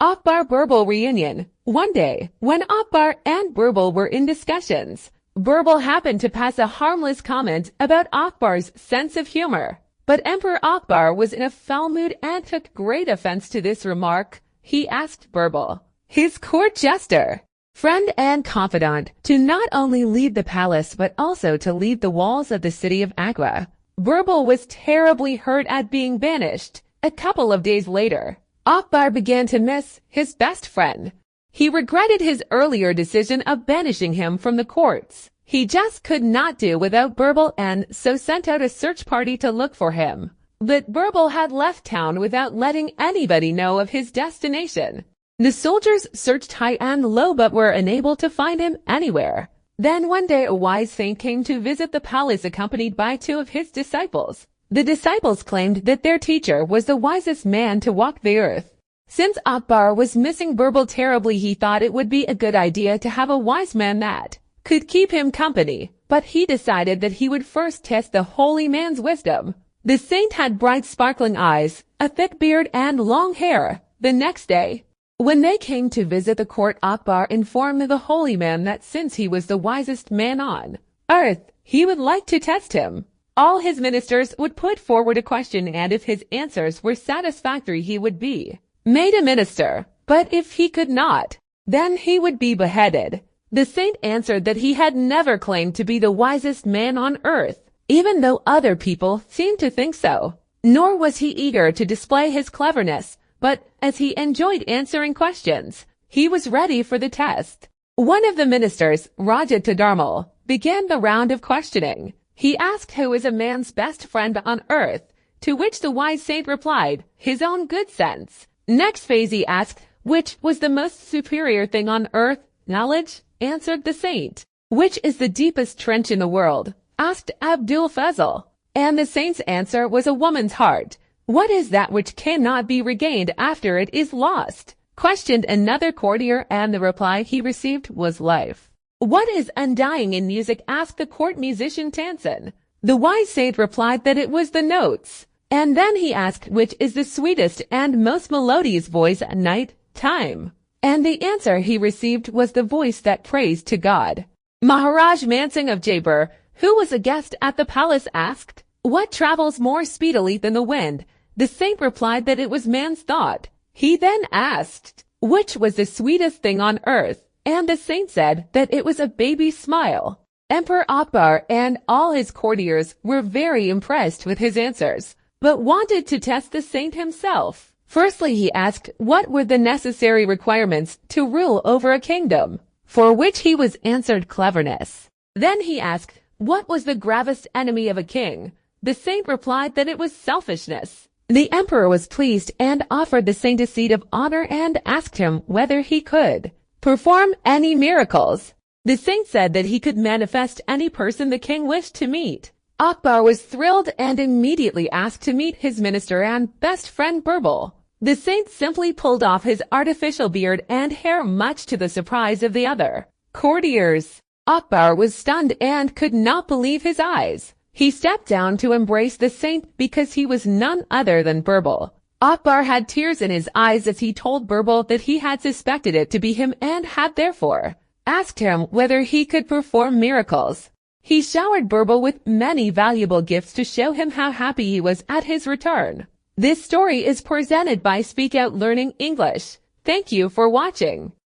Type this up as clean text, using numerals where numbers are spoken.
Akbar Birbal reunion. One day, when Akbar and Birbal were in discussions, Birbal happened to pass a harmless comment about Akbar's sense of humor. But Emperor Akbar was in a foul mood and took great offense to this remark. He asked Birbal, his court jester, friend and confidant, to not only leave the palace but also to leave the walls of the city of Akbar. Birbal was terribly hurt at being banished. A couple of days later, Akbar began to miss his best friend. He regretted his earlier decision of banishing him from the courts. He just could not do without Birbal and so sent out a search party to look for him. But Birbal had left town without letting anybody know of his destination. The soldiers searched high and low but were unable to find him anywhere. Then one day a wise saint came to visit the palace accompanied by two of his disciples. The disciples claimed that their teacher was the wisest man to walk the earth. Since Akbar was missing Birbal terribly, he thought it would be a good idea to have a wise man that could keep him company. But he decided that he would first test the holy man's wisdom. The saint had bright sparkling eyes, a thick beard and long hair. The next day, when they came to visit the court, Akbar informed the holy man that since he was the wisest man on earth, he would like to test him. All his ministers would put forward a question, and if his answers were satisfactory, he would be made a minister. But if he could not, then he would be beheaded. The saint answered that he had never claimed to be the wisest man on earth, even though other people seemed to think so. Nor was he eager to display his cleverness, but as he enjoyed answering questions, he was ready for the test. One of the ministers, Raja Tadarmal, began the round of questioning. He asked who is a man's best friend on earth, to which the wise saint replied, his own good sense. Next phase he asked, which was the most superior thing on earth? Knowledge, answered the saint. Which is the deepest trench in the world? Asked Abdul Fazl. And the saint's answer was a woman's heart. What is that which cannot be regained after it is lost? Questioned another courtier, and the reply he received was life. What is undying in music? Asked the court musician Tansen. The wise saint replied that it was the notes. And then he asked which is the sweetest and most melodious voice at night time. And the answer he received was the voice that prays to God. Maharaj Mansingh of Jaipur, who was a guest at the palace, asked, what travels more speedily than the wind? The saint replied that it was man's thought. He then asked, which was the sweetest thing on earth? And the saint said that it was a baby's smile. Emperor Akbar and all his courtiers were very impressed with his answers, but wanted to test the saint himself. Firstly, he asked what were the necessary requirements to rule over a kingdom, for which he was answered cleverness. Then he asked what was the gravest enemy of a king? The saint replied that it was selfishness. The emperor was pleased and offered the saint a seat of honor and asked him whether he could perform any miracles. The saint said that he could manifest any person the king wished to meet. Akbar was thrilled and immediately asked to meet his minister and best friend Birbal. The saint simply pulled off his artificial beard and hair, much to the surprise of the other courtiers. Akbar was stunned and could not believe his eyes. He stepped down to embrace the saint because he was none other than Birbal. Akbar had tears in his eyes as he told Birbal that he had suspected it to be him and had therefore asked him whether he could perform miracles. He showered Birbal with many valuable gifts to show him how happy he was at his return. This story is presented by Speak Out Learning English. Thank you for watching.